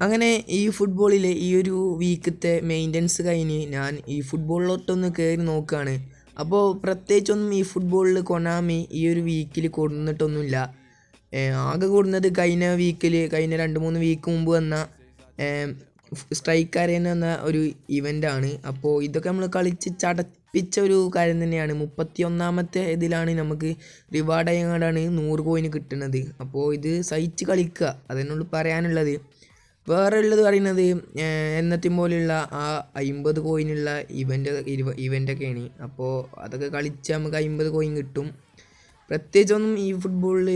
അങ്ങനെ ഈ ഫുട്ബോളിലെ ഈ ഒരു വീക്കത്തെ മെയിൻ്റനൻസ് കഴിഞ്ഞ് ഞാൻ ഈ ഫുട്ബോളിലോട്ടൊന്ന് കയറി നോക്കുകയാണ്. അപ്പോൾ പ്രത്യേകിച്ചൊന്നും ഈ ഫുട്ബോളിൽ കൊനാമി ഈ ഒരു വീക്കിൽ കൊടുന്നിട്ടൊന്നുമില്ല. ആകെ കൂടുന്നത് കഴിഞ്ഞ 2-3 വീക്ക് മുമ്പ് വന്ന സ്ട്രൈക്ക് അരേന എന്ന ഒരു ഇവൻ്റാണ്. അപ്പോൾ ഇതൊക്കെ നമ്മൾ കളിച്ച് ചടപ്പിച്ച ഒരു കാര്യം തന്നെയാണ്. 31ാമത്തെ ഇതിലാണ് നമുക്ക് റിവാർഡായി കൊണ്ടാണ് 100 കോയിന് കിട്ടുന്നത്. അപ്പോൾ ഇത് സഹിച്ച് കളിക്കുക, അതിനുള്ളൂ പറയാനുള്ളത്. വേറെ ഉള്ളത് പറയുന്നത് എന്നത്തെയും പോലെയുള്ള ആ 50 കോയിനുള്ള ഇവൻ്റൊക്കെയാണ്. അപ്പോൾ അതൊക്കെ കളിച്ച് നമുക്ക് 50 കോയിൻ കിട്ടും. പ്രത്യേകിച്ചൊന്നും ഈ ഫുട്ബോളിൽ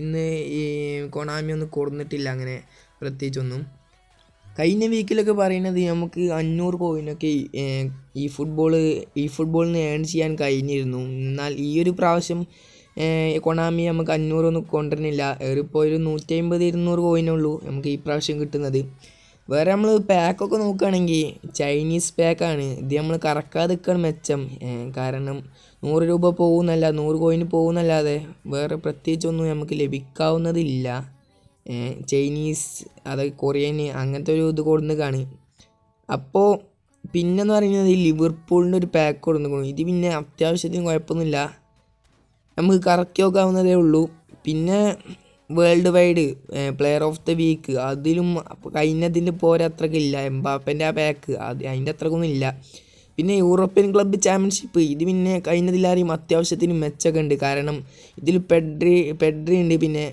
ഇന്ന് ഈ കൊണാമി ഒന്നും കൊടുന്നിട്ടില്ല അങ്ങനെ പ്രത്യേകിച്ചൊന്നും. കഴിഞ്ഞ വീക്കിലൊക്കെ പറയുന്നത് നമുക്ക് 500 കോയിനൊക്കെ ഈ ഫുട്ബോളിൽ നിന്ന് ഏൺ ചെയ്യാൻ കഴിഞ്ഞിരുന്നു. എന്നാൽ ഈ ഒരു പ്രാവശ്യം കൊണാമി നമുക്ക് 500 ഒന്നും കൊണ്ടുവരുന്നില്ല. ഏറിപ്പോൾ ഒരു 150-200 കോയിനുള്ളൂ നമുക്ക് ഈ പ്രാവശ്യം കിട്ടുന്നത്. വേറെ നമ്മൾ പാക്കൊക്കെ നോക്കുകയാണെങ്കിൽ ചൈനീസ് പാക്കാണ്. ഇത് നമ്മൾ കറക്കാതെ നിൽക്കുകയാണ് മെച്ചം. കാരണം 100 രൂപ പോകുന്നല്ല, 100 കോയിന് പോകുന്നല്ലാതെ വേറെ പ്രത്യേകിച്ചൊന്നും നമുക്ക് ലഭിക്കാവുന്നതില്ല. ചൈനീസ് കൊറിയൻ അങ്ങനത്തെ ഒരു ഇത് കൊടുക്കുന്നതാണ്. അപ്പോൾ പിന്നെന്ന് പറയുന്നത് ഈ ലിവർപൂളിൻ്റെ ഒരു പാക്ക് കൊടുക്കുന്നു. ഇത് പിന്നെ അത്യാവശ്യത്തിന് കുഴപ്പമൊന്നുമില്ല, നമുക്ക് കറക്കി നോക്കാവുന്നതേ ഉള്ളൂ. പിന്നെ world wide player of the week അതിലും കഴിഞ്ഞതിൻ്റെ പോരെ അത്രയ്ക്കില്ല. എംബാപ്പൻ്റെ ആ പാക്ക് അതിൻ്റെ അത്രക്കൊന്നും ഇല്ല. പിന്നെ യൂറോപ്യൻ ക്ലബ്ബ് ചാമ്പ്യൻഷിപ്പ് ഇത് പിന്നെ കഴിഞ്ഞതിലാരെയും അത്യാവശ്യത്തിന് മെച്ചമൊക്കെ ഉണ്ട്. കാരണം ഇതിൽ പെഡ്രി ഉണ്ട്, പിന്നെ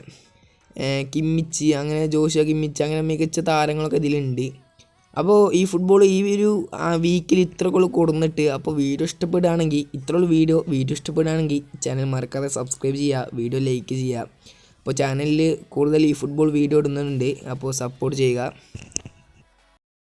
കിമ്മിച്ച്, അങ്ങനെ ജോഷുവ കിമ്മിച്ച്, അങ്ങനെ മികച്ച താരങ്ങളൊക്കെ ഇതിലുണ്ട്. അപ്പോൾ ഈ ഫുട്ബോൾ ഈ ഒരു വീക്കിൽ ഇത്രക്കുള്ള കൊടുന്നിട്ട്. അപ്പോൾ വീഡിയോ ഇഷ്ടപ്പെടുകയാണെങ്കിൽ ഇത്രയുള്ള വീഡിയോ ഇഷ്ടപ്പെടുകയാണെങ്കിൽ ചാനൽ മറക്കാതെ സബ്സ്ക്രൈബ് ചെയ്യുക, വീഡിയോ ലൈക്ക് ചെയ്യുക. അപ്പോൾ ചാനലിൽ കൂടുതൽ ഈ ഫുട്ബോൾ വീഡിയോ ഇടുന്നുണ്ട്, അപ്പോൾ സപ്പോർട്ട് ചെയ്യുക.